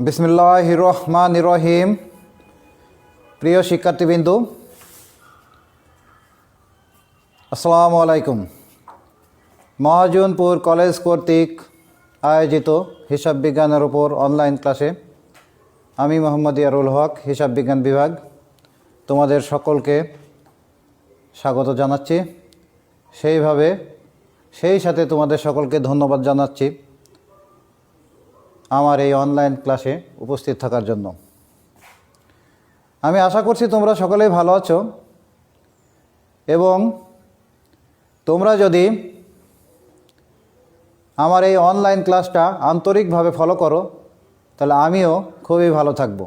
বিসমিল্লাহির রহমানির রহিম। প্রিয় শিক্ষার্থীবৃন্দু, আসসালামু আলাইকুম। মহাজনপুর কলেজ কর্তৃক আয়োজিত হিসাব বিজ্ঞানের উপর অনলাইন ক্লাসে আমি মোহাম্মদ ইয়ারুল হক, হিসাব বিজ্ঞান বিভাগ, তোমাদের সকলকে স্বাগত জানাচ্ছি। সেই সাথে তোমাদের সকলকে ধন্যবাদ জানাচ্ছি আমার এই অনলাইন ক্লাসে উপস্থিত থাকার জন্য। আমি আশা করছি তোমরা সকলেই ভালো আছো এবং তোমরা যদি আমার এই অনলাইন ক্লাসটা আন্তরিকভাবে ফলো করো তাহলে আমিও খুবই ভালো থাকব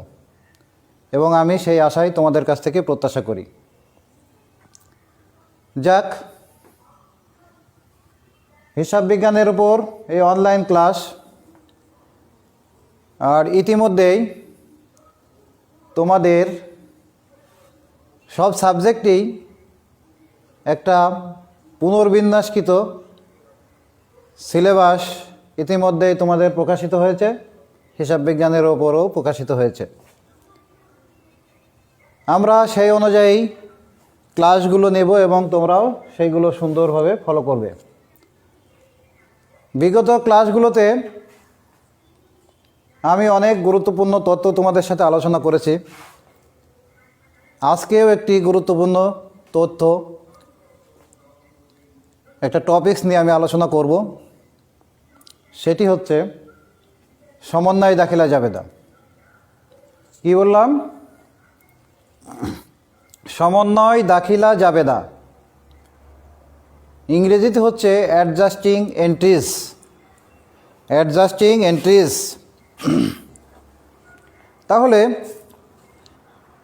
এবং আমি সেই আশাই তোমাদের কাছ থেকে প্রত্যাশা করি। যাক, হিসাব বিজ্ঞানের উপর এই অনলাইন ক্লাস, আর ইতিমধ্যেই তোমাদের সব সাবজেক্টেই একটা পুনর্বিন্যাসকৃত সিলেবাস ইতিমধ্যেই তোমাদের প্রকাশিত হয়েছে, হিসাব বিজ্ঞানের ওপরও প্রকাশিত হয়েছে। আমরা সেই অনুযায়ী ক্লাসগুলো নেব এবং তোমরাও সেইগুলো সুন্দরভাবে ফলো করবে। বিগত ক্লাসগুলোতে আমি অনেক গুরুত্বপূর্ণ তথ্য তোমাদের সাথে আলোচনা করেছি। আজকেও একটি গুরুত্বপূর্ণ তথ্য, একটা টপিকস নিয়ে আমি আলোচনা করব। সেটি হচ্ছে সমন্বয় দাখিলা জাবেদা। কি বললাম? সমন্বয় দাখিলা জাবেদা, ইংরেজিতে হচ্ছে অ্যাডজাস্টিং এন্ট্রিজ। তাহলে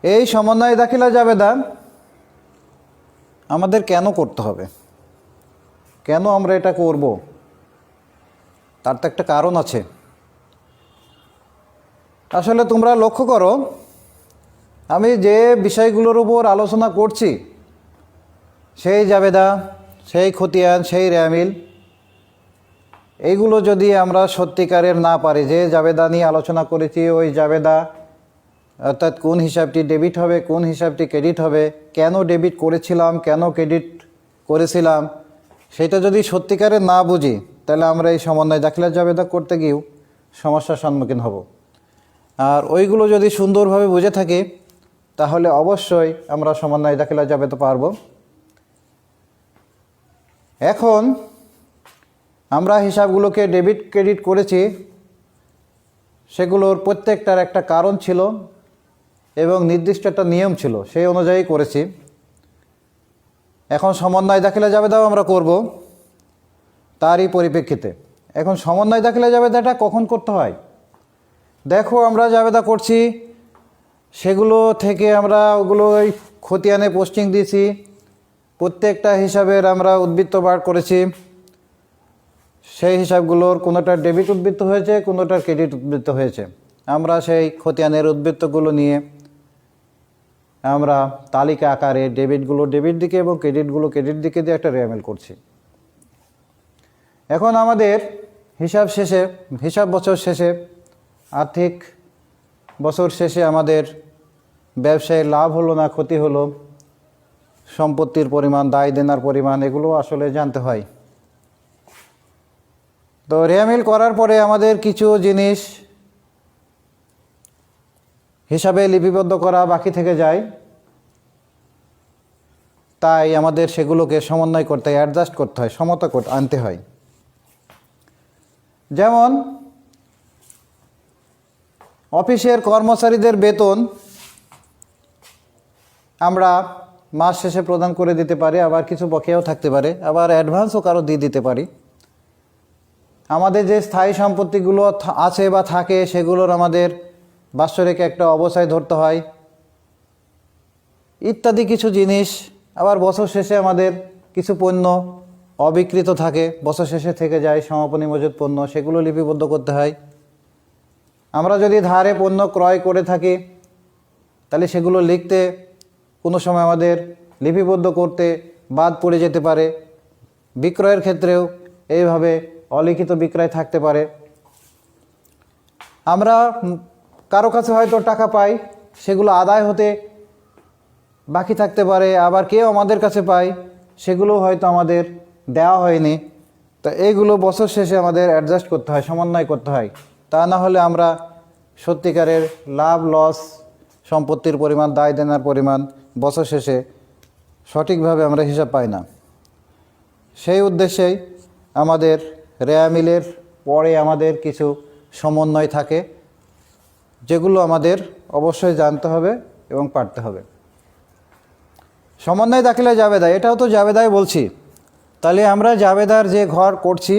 এই সমন্বয় দাখিলা জাবেদা আমাদের কেন করতে হবে, কেন আমরা এটা করব, তার তো একটা কারণ আছে। আসলে তোমরা লক্ষ্য করো, আমি যে বিষয়গুলোর উপর আলোচনা করছি, সেই জাবেদা, সেই খতিয়ান, সেই রেয়ামিল, এইগুলো যদি আমরা সত্যিকারের না পারি, যে জাবেদা নিয়ে আলোচনা করেছি ওই জাবেদা, অর্থাৎ কোন হিসাবটি ডেবিট হবে, কোন হিসাবটি ক্রেডিট হবে, কেন ডেবিট করেছিলাম, কেন ক্রেডিট করেছিলাম, সেটা যদি সত্যিকারের না বুঝি তাহলে আমরা এই সমন্বয় দাখিলা জাবেদা করতে গিয়েও সমস্যার সম্মুখীন হব। আর ওইগুলো যদি সুন্দরভাবে বুঝে থাকি তাহলে অবশ্যই আমরা সমন্বয় দাখিলা জাবেদা পারব। এখন আমরা হিসাবগুলোকে ডেবিট ক্রেডিট করেছি, সেগুলোর প্রত্যেকটার একটা কারণ ছিল এবং নির্দিষ্ট একটা নিয়ম ছিল, সেই অনুযায়ী করেছি। এখন সমন্বয় দাখিলা জাবেদাও আমরা করব তারই পরিপ্রেক্ষিতে। এখন সমন্বয় দাখিলা জাবেদাটা কখন করতে হয়? দেখো, আমরা জাবেদা করছি, সেগুলো থেকে আমরা ওগুলো ওই খতিয়ানে পোস্টিং দিয়েছি, প্রত্যেকটা হিসাবের আমরা উদ্বৃত্ত বার করেছি। সেই হিসাবগুলোর কোনোটার ডেবিট উদ্বৃত্ত হয়েছে, কোনোটার ক্রেডিট উদ্বৃত্ত হয়েছে। আমরা সেই খতিয়ানের উদ্বৃত্তগুলো নিয়ে আমরা তালিকা আকারে ডেবিটগুলো ডেবিট দিকে এবং ক্রেডিটগুলো ক্রেডিট দিকে দিয়ে একটা রেয়ামিল করছি। এখন আমাদের হিসাব বছর শেষে, আর্থিক বছর শেষে আমাদের ব্যবসায় লাভ হলো না ক্ষতি হলো, সম্পত্তির পরিমাণ, দায় দেনার পরিমাণ, এগুলো আসলে জানতে হয়। তো রেয়ামিল করার পরে আমাদের কিছু জিনিস হিসাবে লিপিবদ্ধ করা বাকি থেকে যায়, তাই আমাদের সেগুলোকে সমন্বয় করতে হয়, অ্যাডজাস্ট করতে হয়, সমতা আনতে হয়। যেমন অফিসের কর্মচারীদের বেতন আমরা মাস শেষে প্রদান করে দিতে পারি, আবার কিছু বকেয়াও থাকতে পারে, আবার অ্যাডভান্সও কারো দিয়ে দিতে পারি। আমাদের যে স্থায়ী সম্পত্তিগুলো আছে বা থাকে, সেগুলোর আমাদের বাৎসরিক একটা অবচয় ধরতে হয়, ইত্যাদি কিছু জিনিস। আবার বছর শেষে আমাদের কিছু পণ্য অবিকৃত থাকে, বছর শেষে থেকে যায় সমাপনী মজুদ পণ্য, সেগুলো লিপিবদ্ধ করতে হয়। আমরা যদি ধারে পণ্য ক্রয় করে থাকি তাহলে সেগুলো লিখতে কোনো সময় আমাদের লিপিবদ্ধ করতে বাদ পড়ে যেতে পারে। বিক্রয়ের ক্ষেত্রেও এইভাবে অলিখিত বিক্রয় থাকতে পারে। আমরা কারো কাছে হয়তো টাকা পাই, সেগুলো আদায় হতে বাকি থাকতে পারে, আবার কেউ আমাদের কাছে পাই, সেগুলো হয়তো আমাদের দেওয়া হয়নি। তো এইগুলো বছর শেষে আমাদের অ্যাডজাস্ট করতে হয়, সমন্বয় করতে হয়। তা না হলে আমরা সত্যিকারের লাভ লস, সম্পত্তির পরিমাণ, দায় দেনার পরিমাণ বছর শেষে সঠিকভাবে আমরা হিসাব পাই না। সেই উদ্দেশ্যেই আমাদের রেয়া মিলের পরে আমাদের কিছু সমন্বয় থাকে, যেগুলো আমাদের অবশ্যই জানতে হবে এবং পারতে হবে। সমন্বয় দাখিলা জাবেদা, এটাও তো জাবেদাই বলছি। তাহলে আমরা জাবেদার যে ঘর করছি,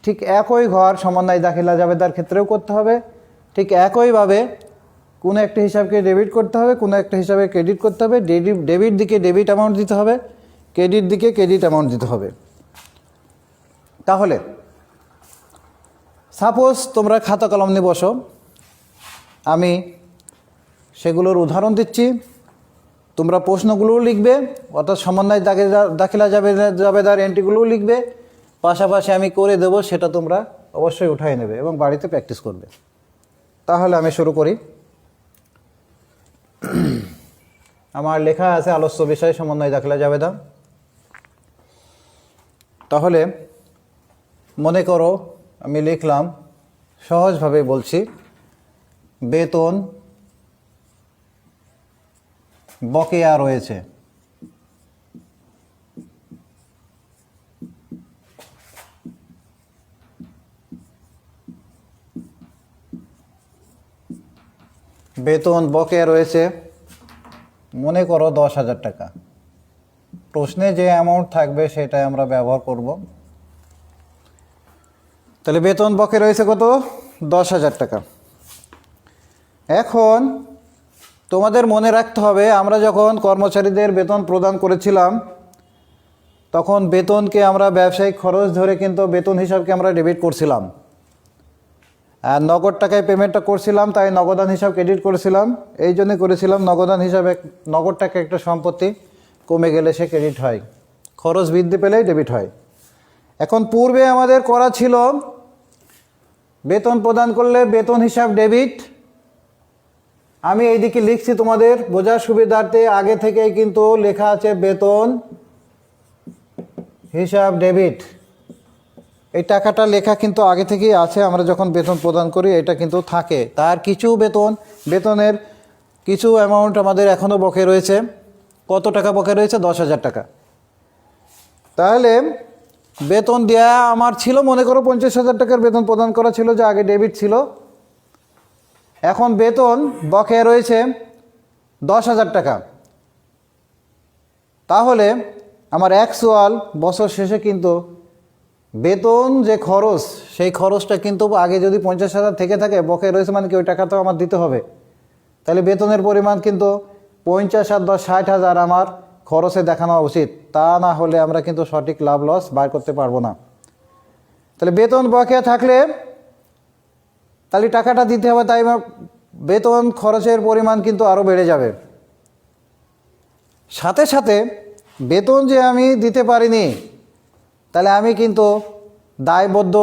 ঠিক একই ঘর সমন্বয় দাখিলা জাবেদার ক্ষেত্রেও করতে হবে। ঠিক একইভাবে কোনো একটা হিসাবকে ডেবিট করতে হবে, কোনো একটা হিসাবে ক্রেডিট করতে হবে। ডেবিট দিকে ডেবিট অ্যামাউন্ট দিতে হবে, ক্রেডিট দিকে ক্রেডিট অ্যামাউন্ট দিতে হবে। তাহলে সাপোজ তোমরা খাতা কলম নিয়ে বসো, আমি সেগুলোর উদাহরণ দিচ্ছি, তোমরা প্রশ্নগুলোও লিখবে, অর্থাৎ সমন্বয় দাখিলা জাবেদার এন্ট্রিগুলোও লিখবে, পাশাপাশি আমি করে দেব, সেটা তোমরা অবশ্যই উঠাই নেবে এবং বাড়িতে প্র্যাকটিস করবে। তাহলে আমি শুরু করি। আমার লেখা আছে আলোচ্য বিষয় সমন্বয় দাখিলা জাবেদা। তাহলে মনে করো আমি লিখলাম, সহজভাবে বলছি, বেতন বকেয়া রয়েছে। বেতন বকেয়া রয়েছে মনে করো 10,000 টাকা। প্রশ্নে যে অ্যামাউন্ট থাকবে সেটাই আমরা ব্যবহার করব। তাহলে বেতন বকেয়া রয়েছে কত? 10,000 টাকা। এখন তোমাদের মনে রাখতে হবে, আমরা যখন কর্মচারীদের বেতন প্রদান করেছিলাম, তখন বেতনকে আমরা ব্যবসায়িক খরচ ধরে কিন্তু বেতন হিসাবকে আমরা ডেবিট করছিলাম, আর নগদ টাকায় পেমেন্টটা করছিলাম, তাই নগদান হিসাব ক্রেডিট করেছিলাম। এই জন্যই করেছিলাম, নগদান হিসাবে নগদ টাকা একটা সম্পত্তি, কমে গেলে সে ক্রেডিট হয়, খরচ বৃদ্ধি পেলেই ডেবিট হয়। এখন পূর্বে আমাদের করা ছিল, বেতন প্রদান করলে বেতন হিসাব ডেবিট। আমি এইদিকে লিখছি তোমাদের বোঝার সুবিধার্থে, আগে থেকেই কিন্তু লেখা আছে বেতন হিসাব ডেবিট। এই টাকাটা লেখা কিন্তু আগে থেকেই আছে, আমরা যখন বেতন প্রদান করি এটা কিন্তু থাকে। তার কিছু বেতনের কিছু অ্যামাউন্ট আমাদের এখনও বকে রয়েছে। কত টাকা বকে রয়েছে? 10,000 টাকা। তাহলে বেতন দেয়া আমার ছিল, মনে করো 50,000 টাকার বেতন প্রদান করা ছিল, যা আগে ডেবিট ছিল। এখন বেতন বকেয়া রয়েছে 10,000 টাকা। তাহলে আমার অ্যাকচুয়াল বছর শেষে কিন্তু বেতন যে খরচ, সেই খরচটা কিন্তু আগে যদি 50,000 থেকে থাকে, বকেয়া রয়েছে মানে কি ওই টাকা তো আমার দিতে হবে। তাহলে বেতনের পরিমাণ কিন্তু 50 আর 10 60,000 আমার খরচে দেখানো উচিত। তা না হলে আমরা কিন্তু সঠিক লাভ লস বার করতে পারবো না। তাহলে বেতন বকেয়া থাকলে তাহলে টাকাটা দিতে হবে, তাই বেতন খরচের পরিমাণ কিন্তু আরও বেড়ে যাবে। সাথে সাথে বেতন যে আমি দিতে পারিনি, তাহলে আমি কিন্তু দায়বদ্ধ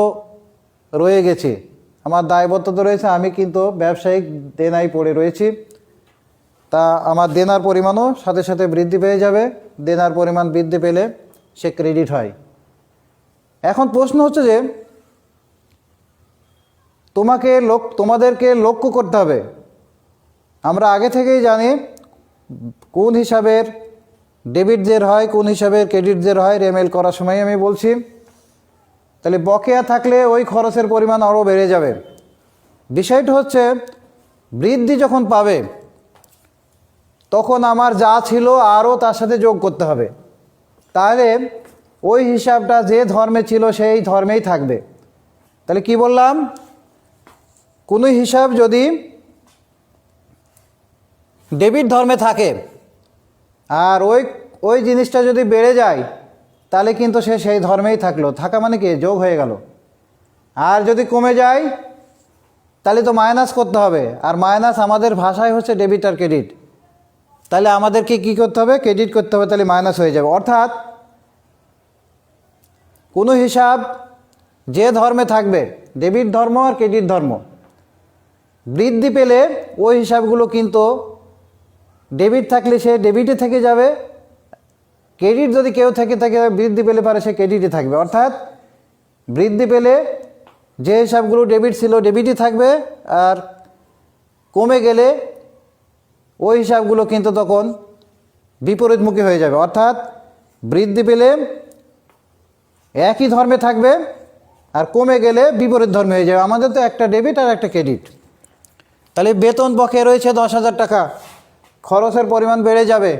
রয়ে গেছি। আমার দায়বদ্ধতা রয়েছে, আমি কিন্তু ব্যবসায়িক দেনায় পড়ে রয়েছি। তা আমার দেনার পরিমাণও সাথে সাথে বৃদ্ধি পেয়ে যাবে। দেনার পরিমাণ বৃদ্ধি পেলে সে ক্রেডিট হয়। এখন প্রশ্ন হচ্ছে যে তোমাদেরকে লক্ষ্য করতে হবে। আমরা আগে থেকেই জানি কোন হিসাবের ডেবিট জের হয়, কোন হিসাবের ক্রেডিট জের হয়, রেমেল করার সময় আমি বলছি। তাহলে বকেয়া থাকলে ওই খরচের পরিমাণ আরও বেড়ে যাবে। বিষয়টা হচ্ছে বৃদ্ধি যখন পাবে, তখন আমার যা ছিল আরও তার সাথে যোগ করতে হবে। তাহলে ওই হিসাবটা যে ধর্মে ছিল সেই ধর্মেই থাকবে। তাহলে কি বললাম? কোনো হিসাব যদি ডেবিট ধর্মে থাকে আর ওই জিনিসটা যদি বেড়ে যায়, তাহলে কিন্তু সে সেই ধর্মেই থাকলো। থাকা মানে কি? যোগ হয়ে গেল। আর যদি কমে যায় তাহলে তো মাইনাস করতে হবে, আর মাইনাস আমাদের ভাষায় হচ্ছে ডেবিট আর ক্রেডিট। তাহলে আমাদেরকে কি করতে হবে? ক্রেডিট করতে হবে, তাহলে মাইনাস হয়ে যাবে। অর্থাৎ কোনো হিসাব যে ধর্মে থাকবে, ডেবিট ধর্ম আর ক্রেডিট ধর্ম, বৃদ্ধি পেলে ওই হিসাবগুলো কিন্তু ডেবিট থাকলে সে ডেবিটে থেকে যাবে, ক্রেডিট যদি কেউ থেকে থাকে বৃদ্ধি পেলে পারে সে ক্রেডিটে থাকবে। অর্থাৎ বৃদ্ধি পেলে যে হিসাবগুলো ডেবিট ছিল ডেবিটই থাকবে, আর কমে গেলে ওই হিসাবগুলো কিন্তু তখন বিপরীতমুখী হয়ে যাবে। অর্থাৎ বৃদ্ধি পেলে একই ধর্মে থাকবে আর কমে গেলে বিপরীত ধর্মে হয়ে যাবে। আমাদের তো একটা ডেবিট আর একটা ক্রেডিট। তাহলে বেতন বকেয়া রয়েছে 10,000 টাকা, খরচের পরিমাণ বেড়ে যাবে,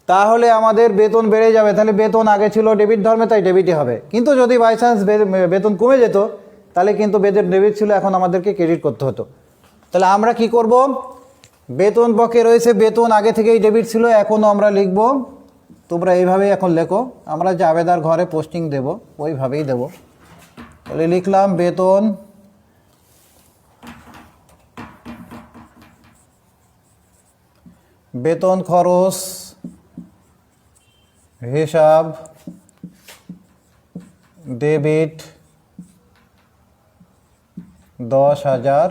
তাহলে আমাদের বেতন বেড়ে যাবে। তাহলে বেতন আগে ছিল ডেবিট ধর্মে, তাই ডেবিটই হবে। কিন্তু যদি বাই চান্স বেতন কমে যেত, তাহলে কিন্তু বেতন ডেবিট ছিল, এখন আমাদেরকে ক্রেডিট করতে হতো। তাহলে আমরা কি করব, বেতন বকেয়া রয়েছে, বেতন আগে থেকেই ডেবিট ছিল, এখনও আমরা লিখব, তোমরা এইভাবেই এখন লেখো, আমরা জাবেদার ঘরে পোস্টিং দেব ওইভাবেই দেব। তাহলে লিখলাম বেতন বেতন খরচ হিসাব ডেবিট 10,000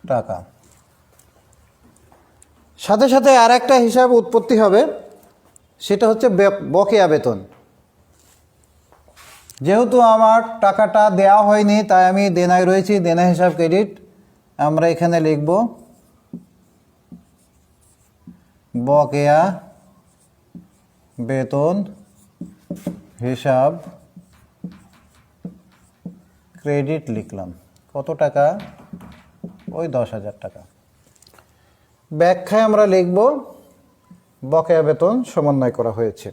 টাকা। সাথে সাথে আর একটা হিসাব উৎপত্তি হবে, সেটা হচ্ছে বকেয়া বেতন। যেহেতু আমার টাকাটা দেওয়া হয়নি, তাই আমি দেনায় রয়েছি, দেনা হিসাব ক্রেডিট। আমরা এখানে লিখব বকেয়া বেতন হিসাব ক্রেডিট লিখলাম। কত টাকা? ওই 10,000 টাকা। ব্যাখ্যায় আমরা লিখব বকেয়া বেতন সমন্বয় করা হয়েছে।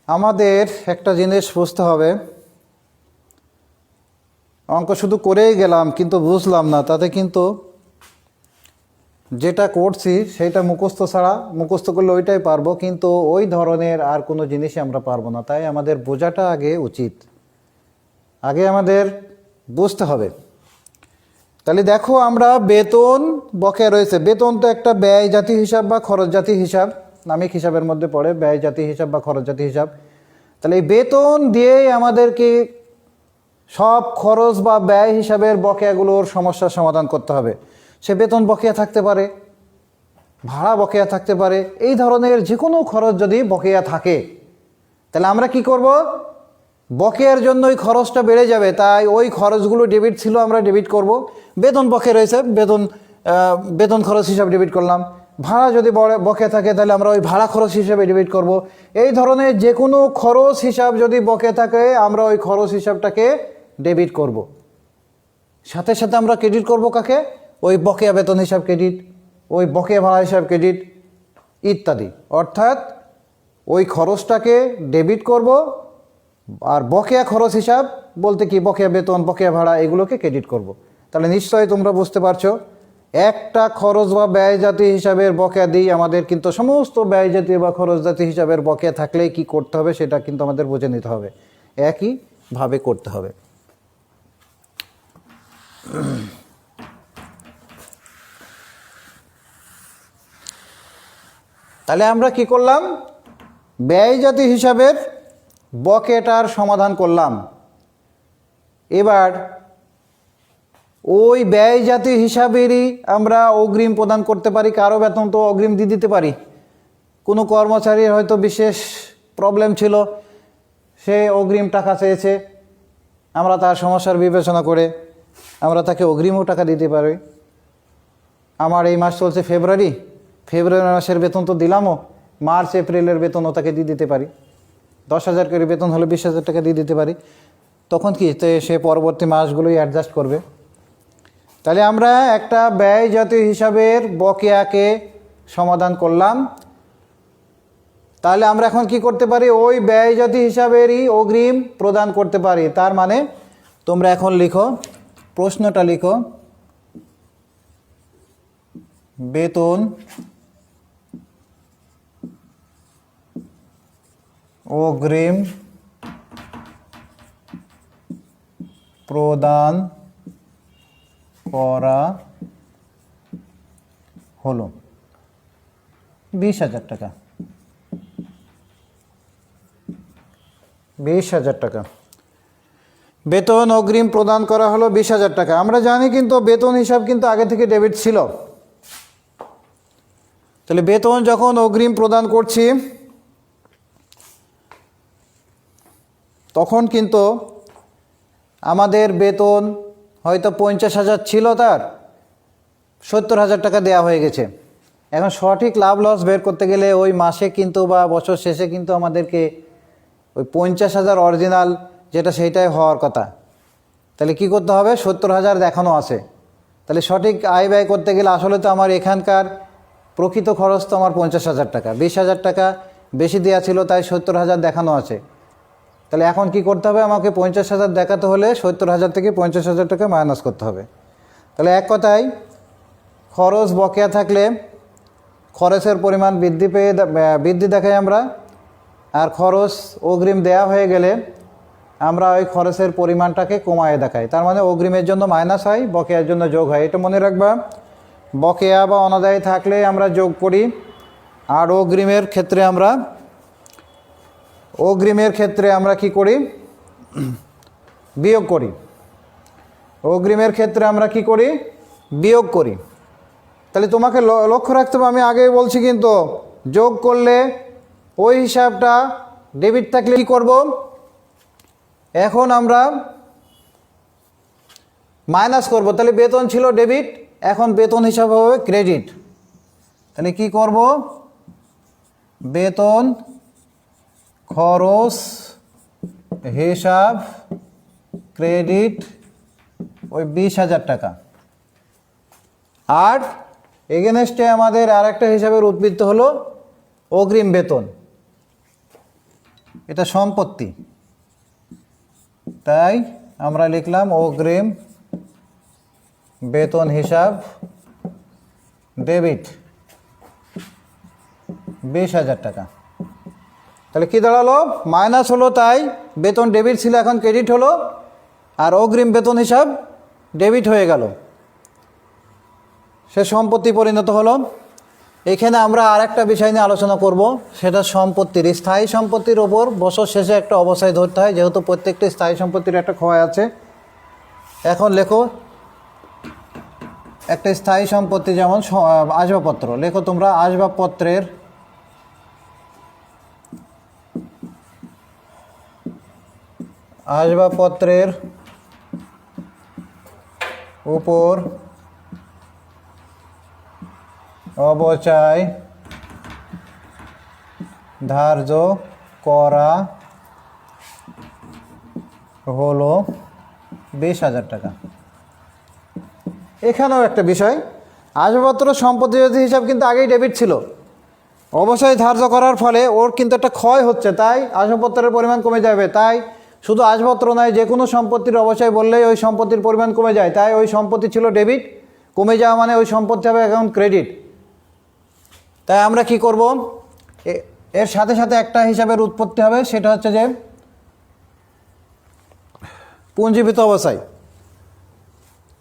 আমাদের একটা জিনিস বুঝতে হবে, অঙ্ক শুধু করেই গেলাম কিন্তু বুঝলাম না, তাতে কিন্তু যেটা করছি সেটা মুখস্থ ছাড়া, মুখস্থ করলে ওইটাই পারবো, কিন্তু ওই ধরনের আর কোনো জিনিসই আমরা পারবো না। তাই আমাদের বোঝাটা আগে উচিত, আগে আমাদের বুঝতে হবে। তাহলে দেখো, আমরা বেতন বকেয়া রয়েছে, বেতন তো একটা ব্যয় জাতীয় হিসাব বা খরচ জাতীয় হিসাব, নামিক হিসাবের মধ্যে পড়ে ব্যয় জাতীয় হিসাব বা খরচ জাতীয় হিসাব। তাহলে এই বেতন দিয়েই আমাদেরকে সব খরচ বা ব্যয় হিসাবের বকেয়াগুলোর সমস্যার সমাধান করতে হবে। সে বেতন বকেয়া থাকতে পারে, ভাড়া বকেয়া থাকতে পারে, এই ধরনের যে কোনো খরচ যদি বকেয়া থাকে, তাহলে আমরা কি করব, বকেয়ার জন্য ওই খরচটা বেড়ে যাবে, তাই ওই খরচগুলো ডেবিট ছিল আমরা ডেবিট করব। বেতন বকেয়া রয়েছে, বেতন খরচ হিসাবে ডেবিট করলাম। ভাড়া যদি বকেয়া থাকে, তাহলে আমরা ওই ভাড়া খরচ হিসাবে ডেবিট করব। এই ধরনের যে কোনো খরচ হিসাব যদি বকেয়া থাকে, আমরা ওই খরচ হিসাবটাকে ডেবিট করব। সাথে সাথে আমরা ক্রেডিট করব কাকে? ওই বকেয়া বেতন হিসাব ক্রেডিট, ওই বকেয়া ভাড়া হিসাব ক্রেডিট ইত্যাদি। অর্থাৎ ওই খরচটাকে ডেবিট করব, আর বকেয়া খরচ হিসাব বলতে কি, বকেয়া বেতন, বকেয়া ভাড়া, এগুলোকে ক্রেডিট করব। তাহলে নিশ্চয়ই তোমরা বুঝতে পারছো, একটা খরচ বা ব্যয় জাতীয় হিসাবের বকেয়া দিই আমাদের, কিন্তু সমস্ত ব্যয় জাতীয় বা খরচ জাতীয় হিসাবের বকেয়া থাকলেই কি করতে হবে সেটা কিন্তু আমাদের বুঝে নিতে হবে, একইভাবে করতে হবে। তাহলে আমরা কি করলাম, ব্যয় জাতীয় হিসাবের বকেয়াটার সমাধান করলাম। এবার ওই ব্যয় জাতীয় হিসাবেরই আমরা অগ্রিম প্রদান করতে পারি, কারো বেতন তো অগ্রিম দিয়ে দিতে পারি। কোনো কর্মচারীর হয়তো বিশেষ প্রবলেম ছিল, সে অগ্রিম টাকা চেয়েছে, আমরা তার সমস্যার বিবেচনা করে আমরা তাকে অগ্রিমও টাকা দিতে পারি। আমার এই মাস চলছে ফেব্রুয়ারি মাসের বেতন তো দিলামও, মার্চ এপ্রিলের বেতনও তাকে দিয়ে দিতে পারি। 10,000 করে বেতন হলে 20,000 টাকা দিয়ে দিতে পারি। তখন কি সে পরবর্তী মাসগুলোই অ্যাডজাস্ট করবে। তাহলে আমরা একটা ব্যয় জাতীয় হিসাবের বকেয়াকে সমাধান করলাম। তাহলে আমরা এখন কি করতে পারি, ওই ব্যয় জাতীয় হিসাবেরই অগ্রিম প্রদান করতে পারি। তার মানে তোমরা এখন লিখো, প্রশ্নটা লিখো, বেতন অগ্রিম প্রদান করা হলো 20,000 টাকা। 20,000 টাকা। বেতন অগ্রিম প্রদান করা হলো 20,000 টাকা। আমরা জানি কিন্তু বেতন হিসাব কিন্তু আগে থেকে ডেবিট ছিল। তাহলে বেতন যখন অগ্রিম প্রদান করছি তখন কিন্তু আমাদের বেতন হয়তো 50,000 ছিল, তার 70,000 টাকা দেওয়া হয়ে গেছে। এখন সঠিক লাভ লস বের করতে গেলে ওই মাসে কিন্তু বা বছর শেষে কিন্তু আমাদেরকে ওই 50,000 অরিজিনাল যেটা সেইটাই হওয়ার কথা। তাহলে কি করতে হবে? 70,000 দেখানো আছে। তাহলে সঠিক আয় ব্যয় করতে গেলে আসলে তো আমার এখানকার প্রকৃত খরচ তো আমার 50,000 টাকা, 20,000 টাকা বেশি দেওয়া ছিল, তাই 70,000 দেখানো আছে। তাহলে এখন কি করতে হবে? আমাকে 50,000 দেখাতে হলে 70,000 থেকে 50,000 টাকা মাইনাস করতে হবে। তাহলে এক কথায় খরচ বকেয়া থাকলে খরচের পরিমাণ বৃদ্ধি দেখাই আমরা, আর খরচ অগ্রিম দেয়া হয়ে গেলে আমরা ওই খরচের পরিমাণটাকে কমায় দেখাই। তার মানে অগ্রিমের জন্য মাইনাস হয়, বকেয়ার জন্য যোগ হয়। এটা মনে রাখবা। বকেয়া বা অনাদায়ী থাকলে আমরা যোগ করি, আর অগ্রিমের ক্ষেত্রে আমরা কি করি? বিয়োগ করি। অগ্রিমের ক্ষেত্রে আমরা কি করি? বিয়োগ করি। তাহলে তোমাকে লক্ষ্য রাখতে হবে, আমি আগেই বলছি কিন্তু যোগ করলে ওই হিসাবটা ডেবিট থাকলে কী করব? এখন আমরা মাইনাস করব। তাহলে বেতন ছিল ডেবিট, এখন বেতন হিসাব হবে ক্রেডিট। তাহলে কি করব? বেতন খরচ হিসাব ক্রেডিট ওই 20,000 টাকা। আর এগেনস্টে আমাদের আরেকটা হিসাবের উদ্বৃত্ত হলো অগ্রিম বেতন, এটা সম্পত্তি, তাই আমরা লিখলাম অগ্রিম বেতন হিসাব ডেবিট 20,000 টাকা। তাহলে কি দাঁড়ালো? মাইনাস হলো, তাই বেতন ডেবিট ছিল এখন ক্রেডিট হলো, আর অগ্রিম বেতন হিসাব ডেবিট হয়ে গেল, সে সম্পত্তি পরিণত হলো। এখানে আমরা আরেকটা বিষয় নিয়ে আলোচনা করব, সেটা সম্পত্তির, স্থায়ী সম্পত্তির ওপর বছর শেষে একটা অবস্থায় ধরতে হয়, যেহেতু প্রত্যেকটি স্থায়ী সম্পত্তির একটা ক্ষয় আছে। এখন লেখো একটা স্থায়ী সম্পত্তি, যেমন আসবাবপত্র। লেখো তোমরা আসবাবপত্রের উপর অবচয় ধার্য করা হলো 20,000 টাকা। এখানেও একটা বিষয়, আসবাবপত্র সম্পত্তি হিসাব কিন্তু আগেই ডেবিট ছিল, অবশ্যই ধার্য করার ফলে ওর কিন্তু একটা ক্ষয় হচ্ছে, তাই আসবাবপত্রের পরিমাণ কমে যাবে। তাই শুধু আসবাবপত্র নয়, যে কোনো সম্পত্তির অবশ্যই বললেই ওই সম্পত্তির পরিমাণ কমে যায়। তাই ওই সম্পত্তি ছিল ডেবিট, কমে যাওয়া মানে ওই সম্পত্তি হবে এখন ক্রেডিট। তাই আমরা কি করব? এর সাথে সাথে একটা হিসাবের উৎপত্তি হবে, সেটা হচ্ছে যে পুঞ্জীভূত অবস্থায়।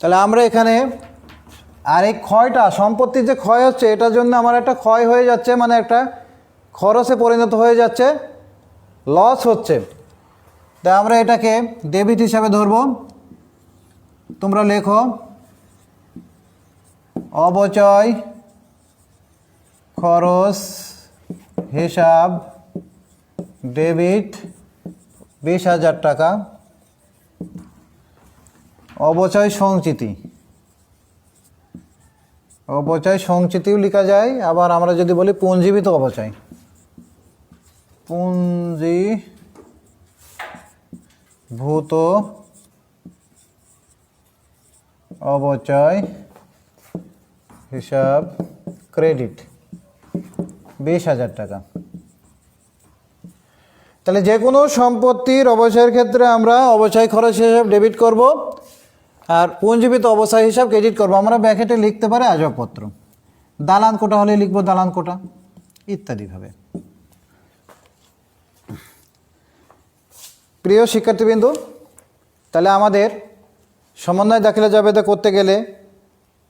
তাহলে আমরা এখানে আর এই ক্ষয়টা, সম্পত্তির যে ক্ষয় হচ্ছে, এটার জন্য আমার একটা ক্ষয় হয়ে যাচ্ছে, মানে একটা খরচে পরিণত হয়ে যাচ্ছে, লস হচ্ছে। তাই আমরা এটাকে ডেবিট হিসাবে ধরব। তোমরা লেখো অবচয় খরচ হিসাব ডেবিট 20,000 টাকা। অবচয় সঞ্চিতিও লেখা যায়, আবার আমরা যদি বলি পুঞ্জীভূত অবচয়, পুঞ্জীভূত অবচয় হিসাব ক্রেডিট 20,000 টাকা। তাহলে যে কোনো সম্পত্তির অবচয়ের ক্ষেত্রে আমরা অবচয় খরচ হিসাব ডেবিট করব, আর পুঞ্জীভূত অবচয় হিসাব ক্রেডিট করব। আমরা ব্র্যাকেটে লিখতে পারি আসবাবপত্র, দালান কোটা হলে লিখব দালান কোটা, ইত্যাদিভাবে। প্রিয় শিক্ষার্থীবৃন্দ, তাহলে আমাদের সমন্বয় দাখিলা জাবেদা করতে গেলে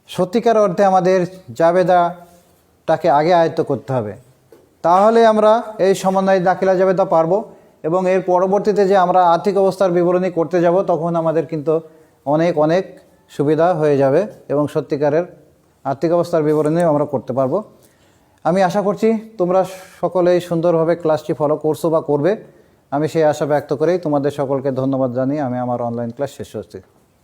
সত্যিকার অর্থে আমাদের জাবেদাটাকে আগে আয়ত্ত করতে হবে, তাহলে আমরা এই সমন্বয় দাখিলা জাবেদা পারবো। এবং এর পরবর্তীতে যে আমরা আর্থিক অবস্থার বিবরণী করতে যাব তখন আমাদের কিন্তু অনেক অনেক সুবিধা হয়ে যাবে এবং সত্যিকারের আর্থিক অবস্থার বিবরণীও আমরা করতে পারবো। আমি আশা করছি তোমরা সকলেই সুন্দরভাবে ক্লাসটি ফলো করছো বা করবে। আমি সেই আশা ব্যক্ত করেই তোমাদের সকলকে ধন্যবাদ জানিয়ে আমি আমার অনলাইন ক্লাস শেষ করছি।